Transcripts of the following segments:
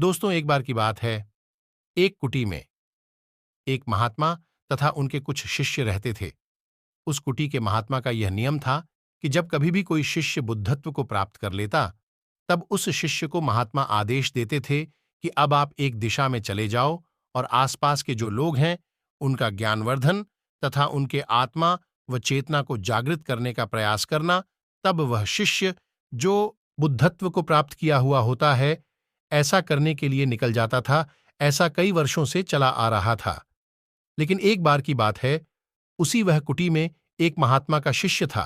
दोस्तों, एक बार की बात है। एक कुटी में एक महात्मा तथा उनके कुछ शिष्य रहते थे। उस कुटी के महात्मा का यह नियम था कि जब कभी भी कोई शिष्य बुद्धत्व को प्राप्त कर लेता, तब उस शिष्य को महात्मा आदेश देते थे कि अब आप एक दिशा में चले जाओ और आसपास के जो लोग हैं उनका ज्ञानवर्धन तथा उनके आत्मा व चेतना को जागृत करने का प्रयास करना। तब वह शिष्य जो बुद्धत्व को प्राप्त किया हुआ होता है, ऐसा करने के लिए निकल जाता था। ऐसा कई वर्षों से चला आ रहा था। लेकिन एक बार की बात है, उसी वह कुटी में एक महात्मा का शिष्य था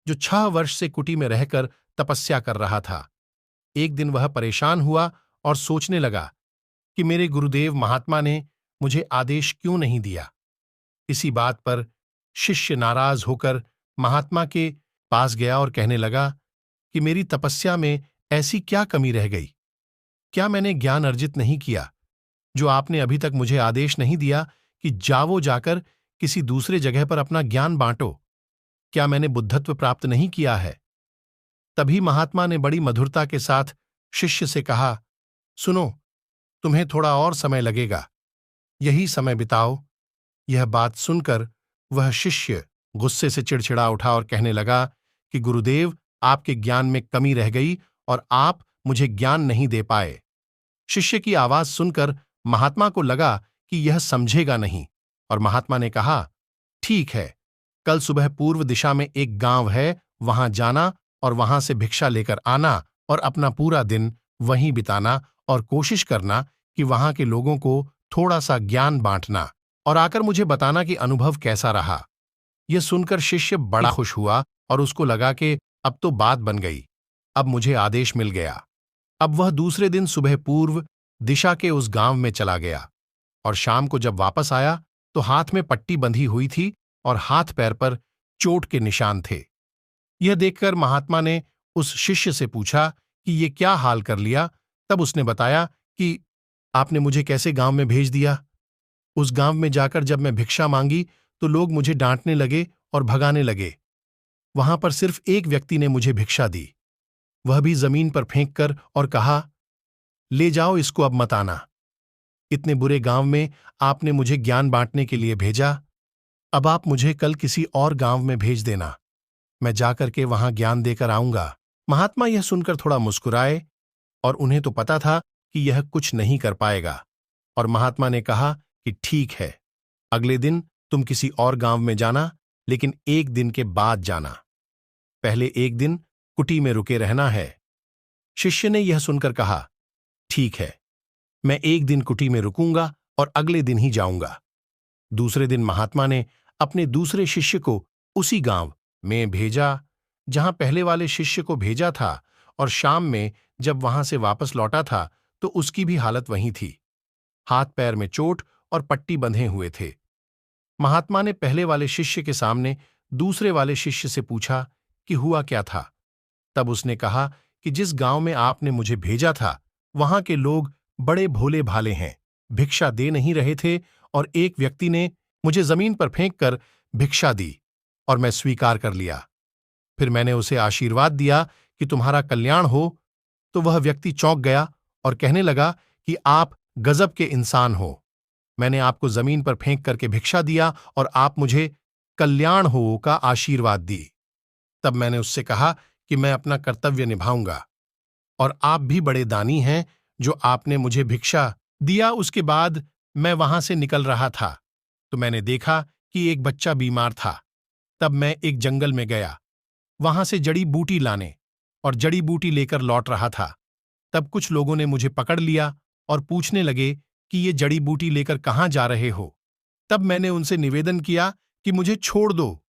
जो 6 वर्ष से कुटी में रहकर तपस्या कर रहा था। एक दिन वह परेशान हुआ और सोचने लगा कि मेरे गुरुदेव महात्मा ने मुझे आदेश क्यों नहीं दिया। इसी बात पर शिष्य नाराज होकर महात्मा के पास गया और कहने लगा कि मेरी तपस्या में ऐसी क्या कमी रह गई? क्या मैंने ज्ञान अर्जित नहीं किया जो आपने अभी तक मुझे आदेश नहीं दिया कि जाओ जाकर किसी दूसरे जगह पर अपना ज्ञान बांटो? क्या मैंने बुद्धत्व प्राप्त नहीं किया है? तभी महात्मा ने बड़ी मधुरता के साथ शिष्य से कहा, सुनो, तुम्हें थोड़ा और समय लगेगा, यही समय बिताओ। यह बात सुनकर वह शिष्य गुस्से से चिड़चिड़ा उठा और कहने लगा कि गुरुदेव, आपके ज्ञान में कमी रह गई और आप मुझे ज्ञान नहीं दे पाए। शिष्य की आवाज सुनकर महात्मा को लगा कि यह समझेगा नहीं, और महात्मा ने कहा, ठीक है, कल सुबह पूर्व दिशा में एक गांव है, वहां जाना और वहां से भिक्षा लेकर आना और अपना पूरा दिन वहीं बिताना और कोशिश करना कि वहां के लोगों को थोड़ा सा ज्ञान बांटना और आकर मुझे बताना कि अनुभव कैसा रहा। यह सुनकर शिष्य बड़ा खुश हुआ और उसको लगा कि अब तो बात बन गई, अब मुझे आदेश मिल गया। अब वह दूसरे दिन सुबह पूर्व दिशा के उस गांव में चला गया और शाम को जब वापस आया तो हाथ में पट्टी बंधी हुई थी और हाथ पैर पर चोट के निशान थे। यह देखकर महात्मा ने उस शिष्य से पूछा कि ये क्या हाल कर लिया। तब उसने बताया कि आपने मुझे कैसे गांव में भेज दिया। उस गांव में जाकर जब मैं भिक्षा मांगी तो लोग मुझे डांटने लगे और भगाने लगे। वहां पर सिर्फ एक व्यक्ति ने मुझे भिक्षा दी, वह भी जमीन पर फेंक कर, और कहा, ले जाओ इसको, अब मत आना। इतने बुरे गांव में आपने मुझे ज्ञान बांटने के लिए भेजा, अब आप मुझे कल किसी और गांव में भेज देना, मैं जाकर के वहां ज्ञान देकर आऊंगा। महात्मा यह सुनकर थोड़ा मुस्कुराए और उन्हें तो पता था कि यह कुछ नहीं कर पाएगा, और महात्मा ने कहा कि ठीक है, अगले दिन तुम किसी और गांव में जाना, लेकिन एक दिन के बाद जाना, पहले एक दिन कुटी में रुके रहना है। शिष्य ने यह सुनकर कहा, ठीक है, मैं एक दिन कुटी में रुकूंगा और अगले दिन ही जाऊंगा। दूसरे दिन महात्मा ने अपने दूसरे शिष्य को उसी गांव में भेजा जहां पहले वाले शिष्य को भेजा था, और शाम में जब वहां से वापस लौटा था तो उसकी भी हालत वही थी, हाथ पैर में चोट और पट्टी बंधे हुए थे। महात्मा ने पहले वाले शिष्य के सामने दूसरे वाले शिष्य से पूछा कि हुआ क्या था। तब उसने कहा कि जिस गांव में आपने मुझे भेजा था वहां के लोग बड़े भोले भाले हैं, भिक्षा दे नहीं रहे थे, और एक व्यक्ति ने मुझे जमीन पर फेंक कर भिक्षा दी और मैं स्वीकार कर लिया। फिर मैंने उसे आशीर्वाद दिया कि तुम्हारा कल्याण हो, तो वह व्यक्ति चौंक गया और कहने लगा कि आप गजब के इंसान हो, मैंने आपको जमीन पर फेंक करके भिक्षा दिया और आप मुझे कल्याण हो का आशीर्वाद दी। तब मैंने उससे कहा कि मैं अपना कर्तव्य निभाऊंगा, और आप भी बड़े दानी हैं जो आपने मुझे भिक्षा दिया। उसके बाद मैं वहां से निकल रहा था तो मैंने देखा कि एक बच्चा बीमार था। तब मैं एक जंगल में गया, वहां से जड़ी बूटी लाने, और जड़ी बूटी लेकर लौट रहा था। तब कुछ लोगों ने मुझे पकड़ लिया और पूछने लगे कि ये जड़ी बूटी लेकर कहाँ जा रहे हो। तब मैंने उनसे निवेदन किया कि मुझे छोड़ दो,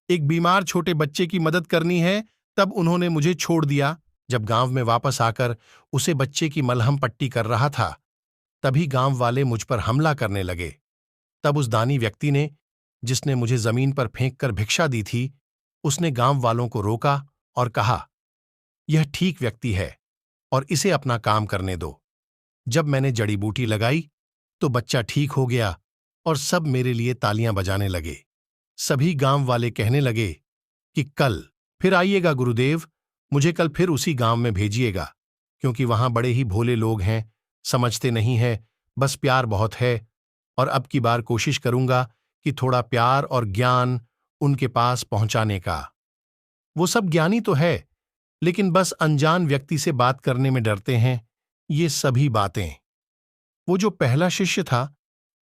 एक बीमार छोटे बच्चे की मदद करनी है। तब उन्होंने मुझे छोड़ दिया। जब गांव में वापस आकर उसे बच्चे की मलहम पट्टी कर रहा था, तभी गांव वाले मुझ पर हमला करने लगे। तब उस दानी व्यक्ति ने, जिसने मुझे जमीन पर फेंक कर भिक्षा दी थी, उसने गांव वालों को रोका और कहा, यह ठीक व्यक्ति है और इसे अपना काम करने दो। जब मैंने जड़ी बूटी लगाई तो बच्चा ठीक हो गया और सब मेरे लिए तालियां बजाने लगे। सभी गांव वाले कहने लगे कि कल फिर आइएगा गुरुदेव, मुझे कल फिर उसी गांव में भेजिएगा, क्योंकि वहां बड़े ही भोले लोग हैं, समझते नहीं है, बस प्यार बहुत है और अब की बार कोशिश करूंगा कि थोड़ा प्यार और ज्ञान उनके पास पहुंचाने का। वो सब ज्ञानी तो है, लेकिन बस अनजान व्यक्ति से बात करने में डरते हैं। ये सभी बातें। वो जो पहला शिष्य था,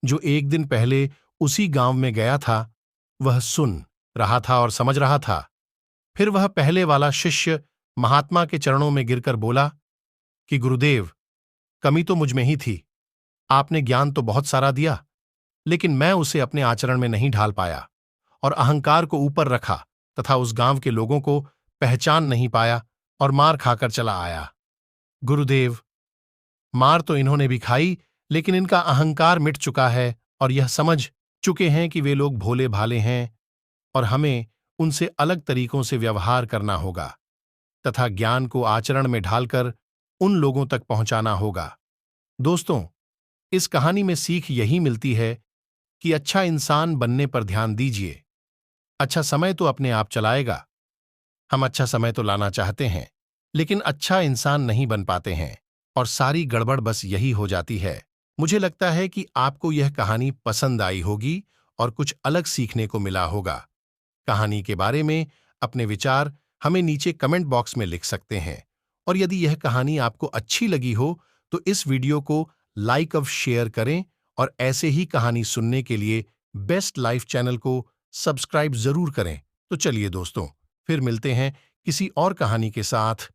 जो एक दिन पहले उसी गांव में गया था, वह सुन रहा था और समझ रहा था। फिर वह पहले वाला शिष्य महात्मा के चरणों में गिरकर बोला कि गुरुदेव, कमी तो मुझ में ही थी। आपने ज्ञान तो बहुत सारा दिया, लेकिन मैं उसे अपने आचरण में नहीं ढाल पाया और अहंकार को ऊपर रखा तथा उस गांव के लोगों को पहचान नहीं पाया और मार खाकर चला आया। गुरुदेव, मार तो इन्होंने भी खाई, लेकिन इनका अहंकार मिट चुका है और यह समझ चुके हैं कि वे लोग भोले भाले हैं और हमें उनसे अलग तरीकों से व्यवहार करना होगा तथा ज्ञान को आचरण में ढालकर उन लोगों तक पहुंचाना होगा। दोस्तों, इस कहानी में सीख यही मिलती है कि अच्छा इंसान बनने पर ध्यान दीजिए। अच्छा समय तो अपने आप चलाएगा। हम अच्छा समय तो लाना चाहते हैं, लेकिन अच्छा इंसान नहीं बन पाते हैं और सारी गड़बड़ बस यही हो जाती है। मुझे लगता है कि आपको यह कहानी पसंद आई होगी और कुछ अलग सीखने को मिला होगा। कहानी के बारे में अपने विचार हमें नीचे कमेंट बॉक्स में लिख सकते हैं और यदि यह कहानी आपको अच्छी लगी हो तो इस वीडियो को लाइक और शेयर करें और ऐसे ही कहानी सुनने के लिए बेस्ट लाइफ चैनल को सब्सक्राइब जरूर करें। तो चलिए दोस्तों, फिर मिलते हैं किसी और कहानी के साथ।